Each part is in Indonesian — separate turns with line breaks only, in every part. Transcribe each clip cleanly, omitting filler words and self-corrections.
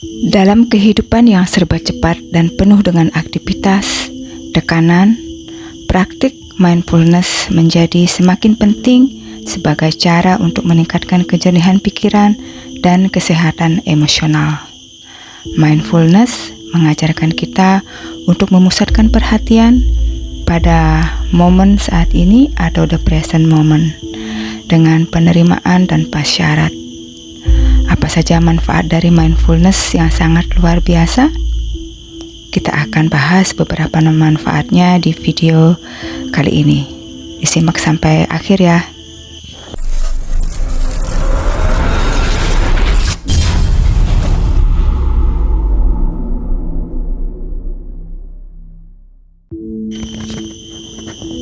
Dalam kehidupan yang serba cepat dan penuh dengan aktivitas, tekanan, praktik mindfulness menjadi semakin penting sebagai cara untuk meningkatkan kejernihan pikiran dan kesehatan emosional. Mindfulness mengajarkan kita untuk memusatkan perhatian pada momen saat ini atau the present moment dengan penerimaan tanpa syarat. Apa saja manfaat dari mindfulness yang sangat luar biasa? Kita akan bahas beberapa manfaatnya di video kali ini. Disimak sampai akhir ya.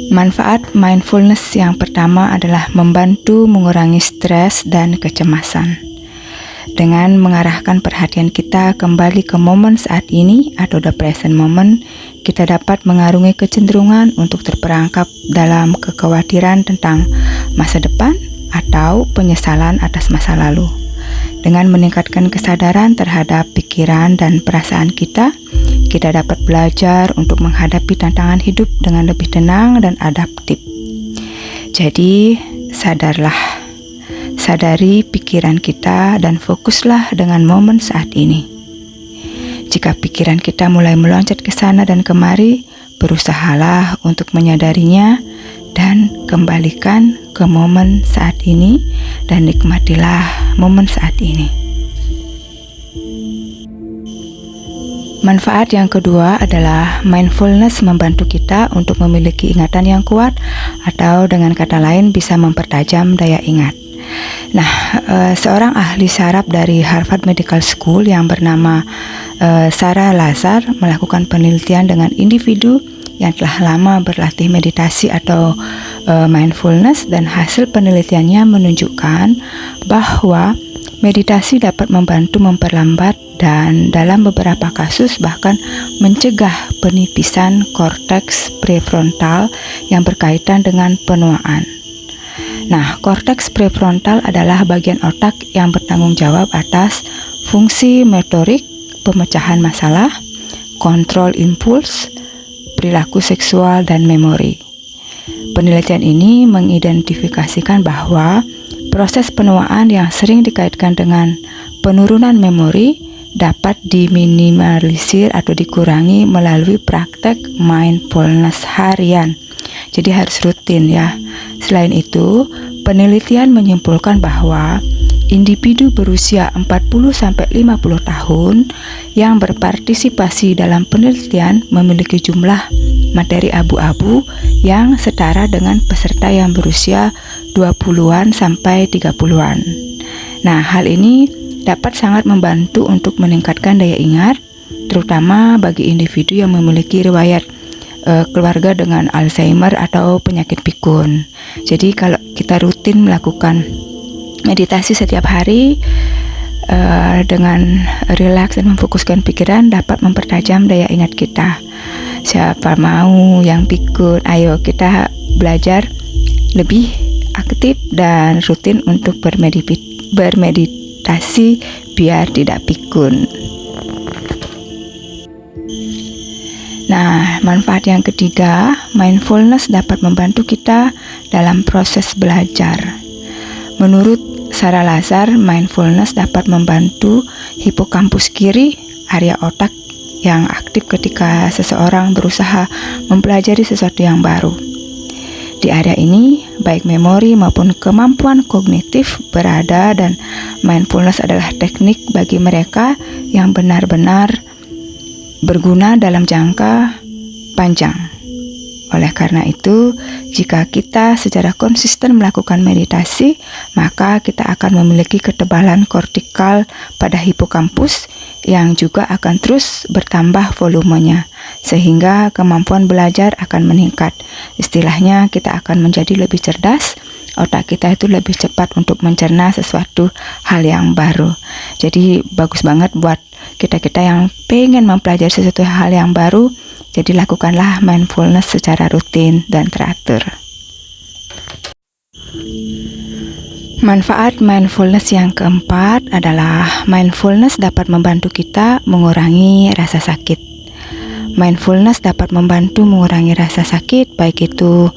Manfaat mindfulness yang pertama adalah membantu mengurangi stres dan kecemasan. Dengan mengarahkan perhatian kita kembali ke momen saat ini atau the present moment, kita dapat mengarungi kecenderungan untuk terperangkap dalam kekhawatiran tentang masa depan atau penyesalan atas masa lalu. Dengan meningkatkan kesadaran terhadap pikiran dan perasaan kita dapat belajar untuk menghadapi tantangan hidup dengan lebih tenang dan adaptif. Jadi, sadari pikiran kita dan fokuslah dengan momen saat ini. Jika pikiran kita mulai meloncat ke sana dan kemari, berusahalah untuk menyadarinya dan kembalikan ke momen saat ini dan nikmatilah momen saat ini. Manfaat yang kedua adalah mindfulness membantu kita untuk memiliki ingatan yang kuat atau dengan kata lain bisa mempertajam daya ingat. Nah, seorang ahli saraf dari Harvard Medical School yang bernama Sarah Lazar melakukan penelitian dengan individu yang telah lama berlatih meditasi atau mindfulness, dan hasil penelitiannya menunjukkan bahwa meditasi dapat membantu memperlambat dan dalam beberapa kasus bahkan mencegah penipisan korteks prefrontal yang berkaitan dengan penuaan. Nah, korteks prefrontal adalah bagian otak yang bertanggung jawab atas fungsi motorik, pemecahan masalah, kontrol impuls, perilaku seksual, dan memori. Penelitian ini mengidentifikasikan bahwa proses penuaan yang sering dikaitkan dengan penurunan memori dapat diminimalisir atau dikurangi melalui praktek mindfulness harian. Jadi harus rutin ya. Selain itu, penelitian menyimpulkan bahwa individu berusia 40-50 tahun yang berpartisipasi dalam penelitian memiliki jumlah materi abu-abu yang setara dengan peserta yang berusia 20-an sampai 30-an. Nah, hal ini dapat sangat membantu untuk meningkatkan daya ingat, terutama bagi individu yang memiliki riwayat keluarga dengan Alzheimer atau penyakit pikun. Jadi kalau kita rutin melakukan meditasi setiap hari dengan rileks dan memfokuskan pikiran dapat mempertajam daya ingat kita. Siapa mau yang pikun, ayo kita belajar lebih aktif dan rutin untuk bermeditasi biar tidak pikun. Nah, manfaat yang ketiga, mindfulness dapat membantu kita dalam proses belajar. Menurut Sarah Lazar, mindfulness dapat membantu hipokampus kiri, area otak yang aktif ketika seseorang berusaha mempelajari sesuatu yang baru. Di area ini, baik memori maupun kemampuan kognitif berada, dan mindfulness adalah teknik bagi mereka yang benar-benar berguna dalam jangka panjang. Oleh karena itu, jika kita secara konsisten melakukan meditasi, maka kita akan memiliki ketebalan kortikal pada hipokampus yang juga akan terus bertambah volumenya, sehingga kemampuan belajar akan meningkat. Istilahnya, kita akan menjadi lebih cerdas, otak kita itu lebih cepat untuk mencerna sesuatu hal yang baru. Jadi bagus banget buat kita-kita yang pengen mempelajari sesuatu hal yang baru. Jadi lakukanlah mindfulness secara rutin dan teratur. Manfaat mindfulness yang keempat adalah mindfulness dapat membantu kita mengurangi rasa sakit. Mindfulness dapat membantu mengurangi rasa sakit, baik itu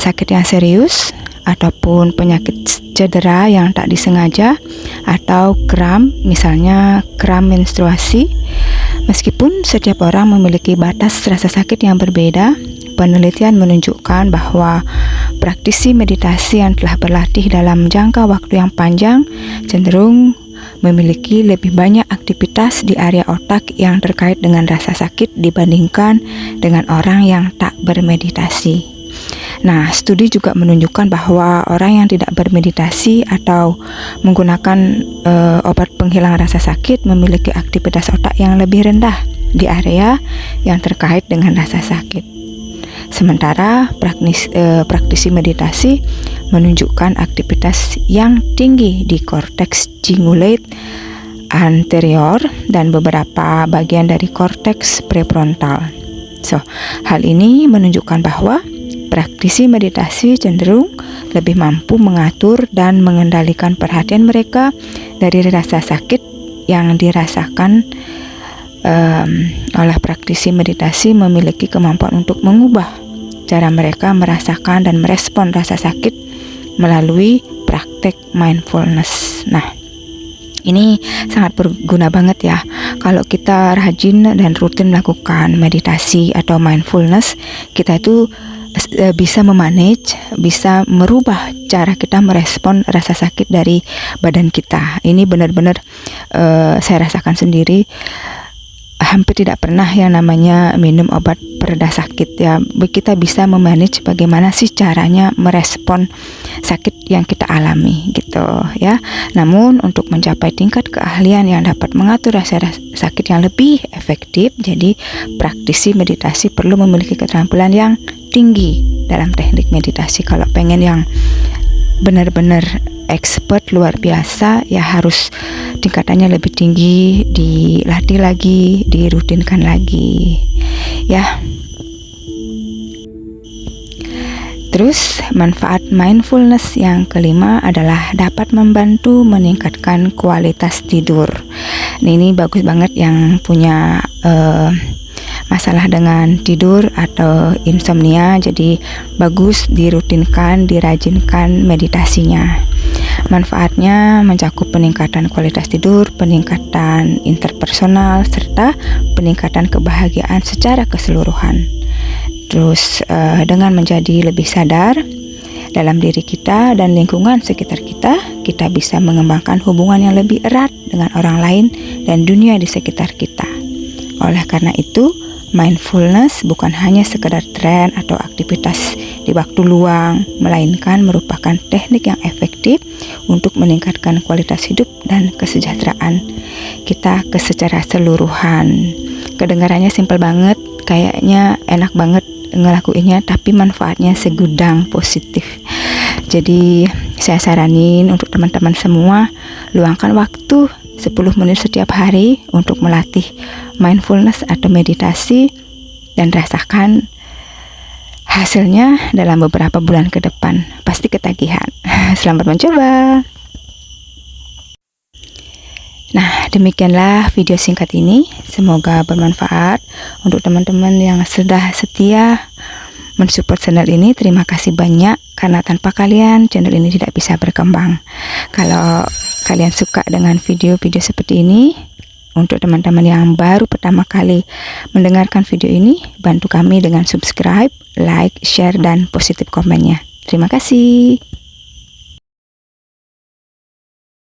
sakit yang serius ataupun penyakit cedera yang tak disengaja atau kram, misalnya kram menstruasi. Meskipun setiap orang memiliki batas rasa sakit yang berbeda, penelitian menunjukkan bahwa praktisi meditasi yang telah berlatih dalam jangka waktu yang panjang cenderung memiliki lebih banyak aktivitas di area otak yang terkait dengan rasa sakit dibandingkan dengan orang yang tak bermeditasi. Nah, studi juga menunjukkan bahwa orang yang tidak bermeditasi atau menggunakan obat penghilang rasa sakit memiliki aktivitas otak yang lebih rendah di area yang terkait dengan rasa sakit. Sementara praktisi meditasi menunjukkan aktivitas yang tinggi di korteks cingulate anterior dan beberapa bagian dari korteks prefrontal. Hal ini menunjukkan bahwa praktisi meditasi cenderung lebih mampu mengatur dan mengendalikan perhatian mereka dari rasa sakit yang dirasakan. Oleh praktisi meditasi memiliki kemampuan untuk mengubah cara mereka merasakan dan merespon rasa sakit melalui praktek mindfulness. Nah, ini sangat berguna banget ya. Kalau kita rajin dan rutin melakukan meditasi atau mindfulness, kita itu bisa memanage, bisa merubah cara kita merespon rasa sakit dari badan kita. Ini benar-benar saya rasakan sendiri. Hampir tidak pernah yang namanya minum obat pereda sakit ya. Kita bisa memanage bagaimana sih caranya merespon sakit yang kita alami gitu ya. Namun untuk mencapai tingkat keahlian yang dapat mengatur rasa sakit yang lebih efektif, jadi praktisi meditasi perlu memiliki keterampilan yang tinggi dalam teknik meditasi. Kalau pengen yang benar-benar expert luar biasa ya harus tingkatannya lebih tinggi, dilatih lagi, dirutinkan lagi ya. Terus manfaat mindfulness yang kelima adalah dapat membantu meningkatkan kualitas tidur. Nah, ini bagus banget yang punya masalah dengan tidur atau insomnia, jadi bagus dirutinkan, dirajinkan meditasinya. Manfaatnya mencakup peningkatan kualitas tidur, peningkatan interpersonal, serta peningkatan kebahagiaan secara keseluruhan. Terus dengan menjadi lebih sadar dalam diri kita dan lingkungan sekitar kita, kita bisa mengembangkan hubungan yang lebih erat dengan orang lain dan dunia di sekitar kita. Oleh karena itu, mindfulness bukan hanya sekedar tren atau aktivitas di waktu luang, melainkan merupakan teknik yang efektif untuk meningkatkan kualitas hidup dan kesejahteraan kita secara keseluruhan. Kedengarannya simpel banget, kayaknya enak banget ngelakuinnya, tapi manfaatnya segudang positif. Jadi saya saranin untuk teman-teman semua, luangkan waktu 10 menit setiap hari untuk melatih mindfulness atau meditasi dan rasakan hasilnya dalam beberapa bulan ke depan. Pasti ketagihan. Selamat mencoba. Nah, demikianlah video singkat ini. Semoga bermanfaat untuk teman-teman yang sudah setia mensupport channel ini. Terima kasih banyak, karena tanpa kalian channel ini tidak bisa berkembang. Kalau kalian suka dengan video-video seperti ini, untuk teman-teman yang baru pertama kali mendengarkan video ini, bantu kami dengan subscribe, like, share, dan positif komennya. Terima kasih.